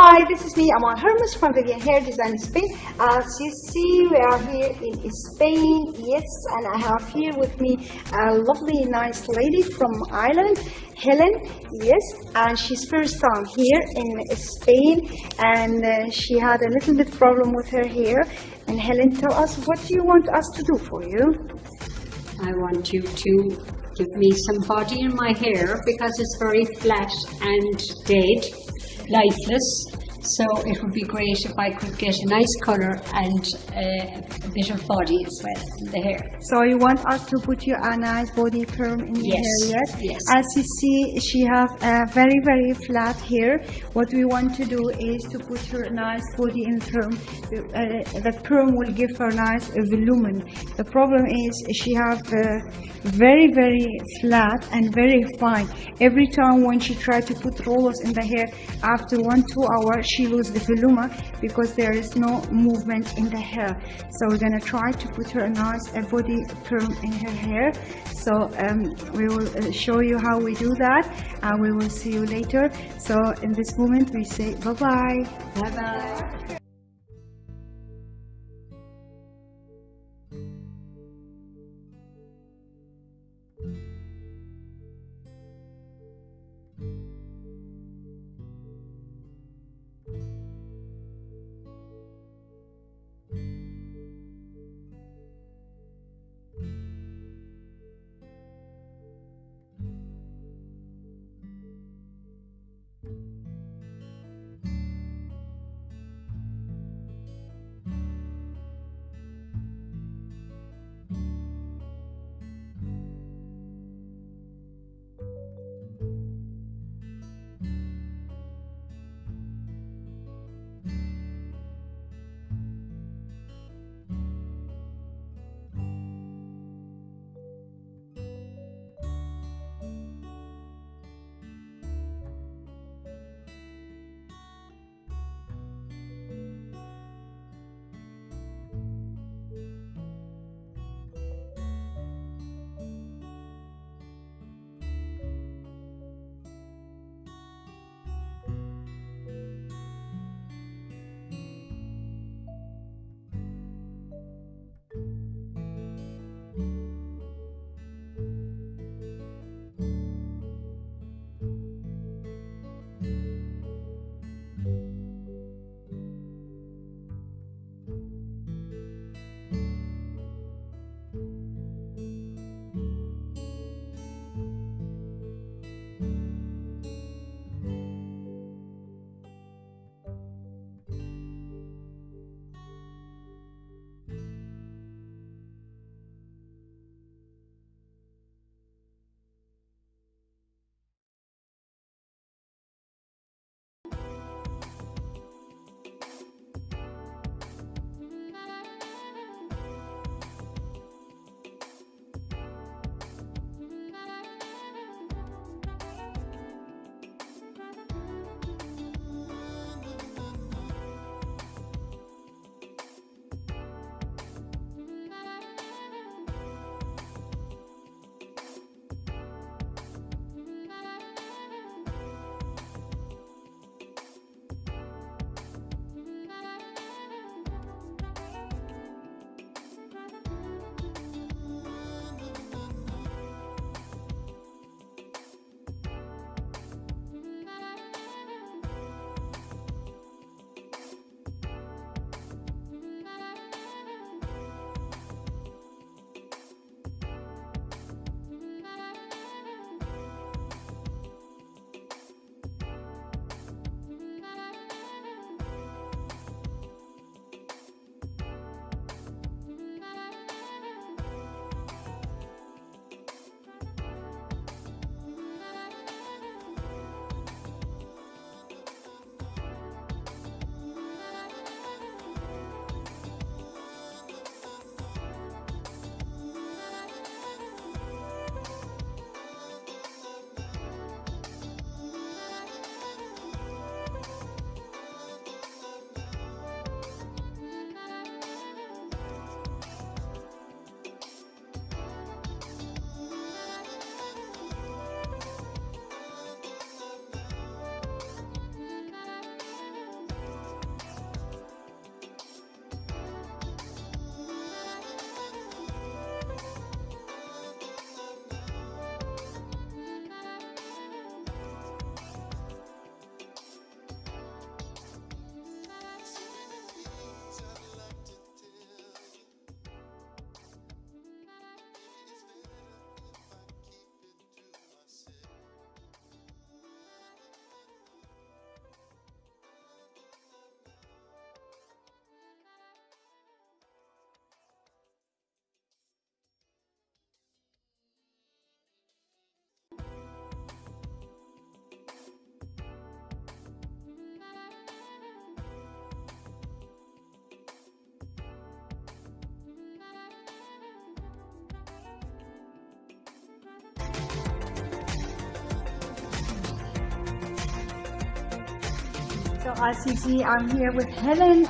Hi, this is me, amalhermuz from Vivyan Hair Design Spain. As you see, we are here in Spain, yes, and I have here with me a lovely, nice lady from Ireland, Helen, yes, and she's first time here in Spain, and she had a little bit problem with her hair. And Helen, tell us, what do you want us to do for you? I want you to give me some body in my hair because it's very flat and dead, lifeless. So it would be great if I could get a nice colour and a bit of body as well in the hair. So you want us to put you a nice body perm in your hair, yes? Yes. As you see, she has a very, very flat hair. What we want to do is to put her nice body in perm. The perm will give her nice volume. The problem is she has very, very flat and very fine. Every time when she tries to put rollers in the hair, after 1-2 hours, she loses the volume because there is no movement in the hair. So we're gonna try to put her a nice body perm in her hair. So we will show you how we do that, and we will see you later. So in this moment we say bye-bye. Bye-bye. So as you see, I'm here with Helen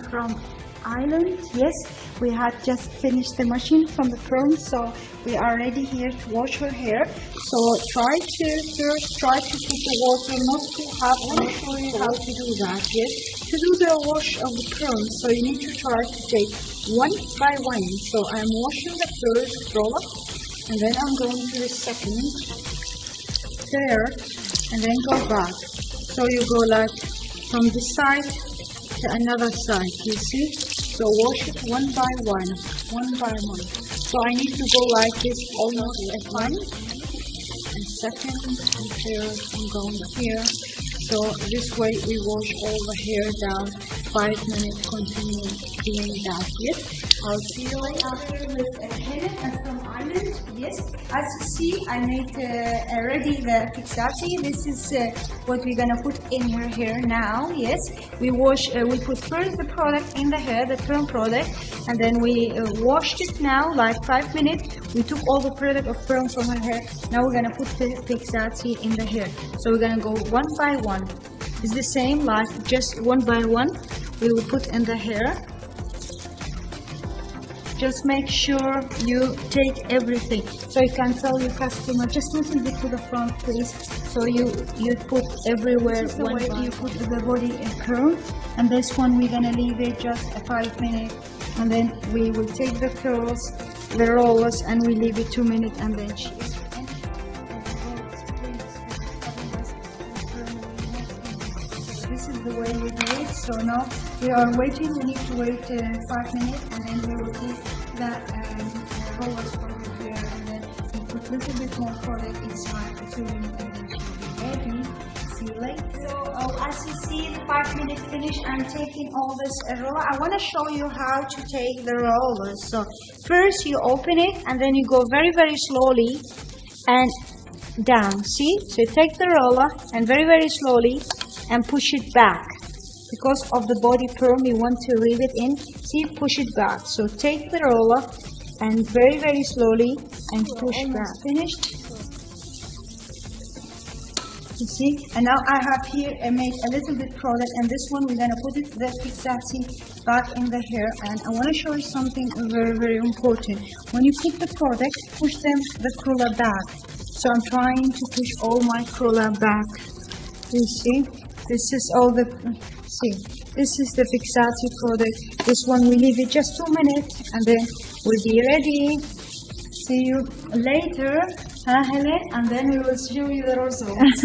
from Ireland. Yes, we had just finished the machine from the PERM, so we are ready here to wash her hair. So try to put the water not too hot. I'm going to show you how to do that. Yes, to do the wash of the PERM, so you need to try to take one by one. So I'm washing the first roller, and then I'm going to the second, third, and then go back. So you go like from this side to another side, you see? So wash it one by one. So I need to go like this almost at one, and second, and third, and going here. So this way we wash all the hair down, 5 minutes, continue doing that, yes? I'll see you after with Helen from Ireland. Yes, as you see, I made already the fixati. This is what we're gonna put in her hair now. Yes, we put first the product in the hair, the PERM product, and then we washed it now like 5 minutes. We took all the product of PERM from her hair. Now we're gonna put the fixati in the hair. So we're gonna go one by one. It's the same, like just one by one. We will put in the hair. Just make sure you take everything, so you can tell your customer just a little bit to the front, please. So you put everywhere. This is the way you put the body in curl, and this one we're gonna leave it just 5 minutes, and then we will take the curls, the rollers, and we leave it 2 minutes, and then she is finished. This is the way we do it. So now we are waiting. We need to wait 5 minutes, and then we will take the rollers from the hair, and then we put a little bit more product inside the 2 minutes, and then she'll be ready. See you later. So as you see, the 5 minutes finish. I'm taking all this roller. I want to show you how to take the rollers. So first you open it, and then you go very, very slowly and down. See? So you take the roller and very, very slowly and push it back. Because of the body PERM, you want to leave it in. See, push it back. So take the roller and very, very slowly and push back. Finished. You see, and now I have here made a little bit product, and this one we're gonna put it the fixati back in the hair. And I want to show you something very, very important. When you put the product, push the curler back. So I'm trying to push all my curler back. You see, this is all the. See, this is the fixati product. This one we leave it just 2 minutes, and then we'll be ready. See you later, Helen, and then we will show you the results.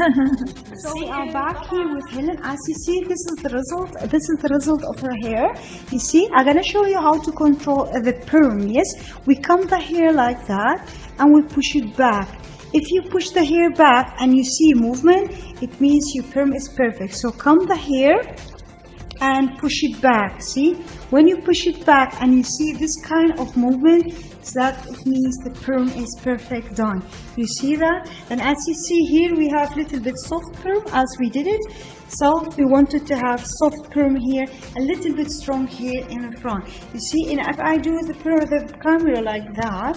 So we are back here with Helen. As you see, this is the result. This is the result of her hair. You see, I'm gonna show you how to control the PERM. Yes, we comb the hair like that, and we push it back. If you push the hair back and you see movement, it means your PERM is perfect. So comb the hair and push it back. See, when you push it back and you see this kind of movement, that it means the PERM is perfect done. You see that? And as you see here, we have little bit soft PERM as we did it. So we wanted to have soft PERM here, a little bit strong here in the front. You see, and if I do the camera like that,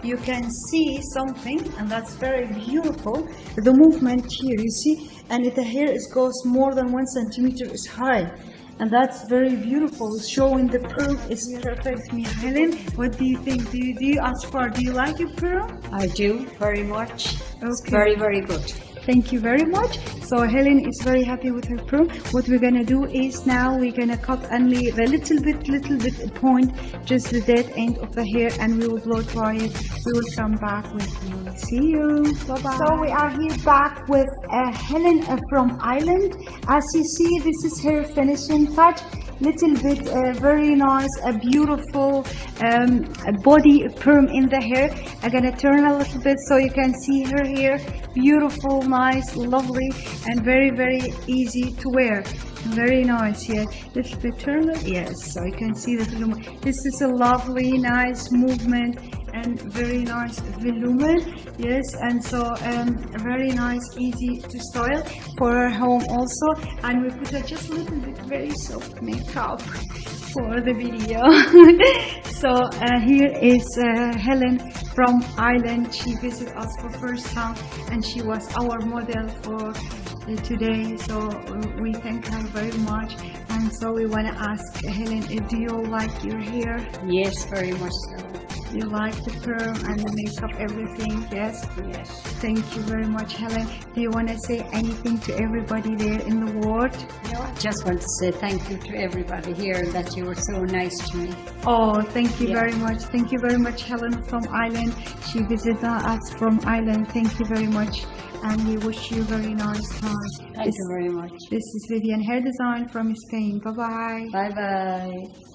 you can see something, and that's very beautiful. The movement here, you see, and the hair goes more than 1 centimeter is high, and that's very beautiful, showing the PERM is perfect. Me, Helen, what do you think? Do you Asfar, do you like your PERM? I do very much. Okay. It's very, very good. Thank you very much. So Helen is very happy with her PERM. What we're gonna do is now we're gonna cut only the little bit point, just the dead end of the hair, and we will blow dry it. We will come back with you. See you. Bye bye. So we are here back with Helen from Ireland. As you see, this is her finishing touch. Little bit very nice, a beautiful body PERM in the hair. I'm gonna turn a little bit so you can see her hair. Beautiful, nice, lovely, and very, very easy to wear. Very nice. Yeah, little bit turn it. Yes, so you can see the volume. This is a lovely, nice movement and very nice volume. Yes, and so very nice, easy to style for our home also. And we put just a little bit very soft makeup for the video. So here is Helen from Ireland. She visited us for first time, and she was our model for today. So we thank her very much. And so we want to ask Helen, do you like your hair? Yes, very much so. You like the perm and the makeup, everything? Yes? Yes. Thank you very much, Helen. Do you want to say anything to everybody there in the ward? No, I just want to say thank you to everybody here that you were so nice to me. Oh, thank you Yeah. very much. Thank you very much, Helen from Ireland. She visited us from Ireland. Thank you very much. And we wish you a very nice time. Thank you very much. This is Vivyan Hair Design from Spain. Bye-bye. Bye-bye.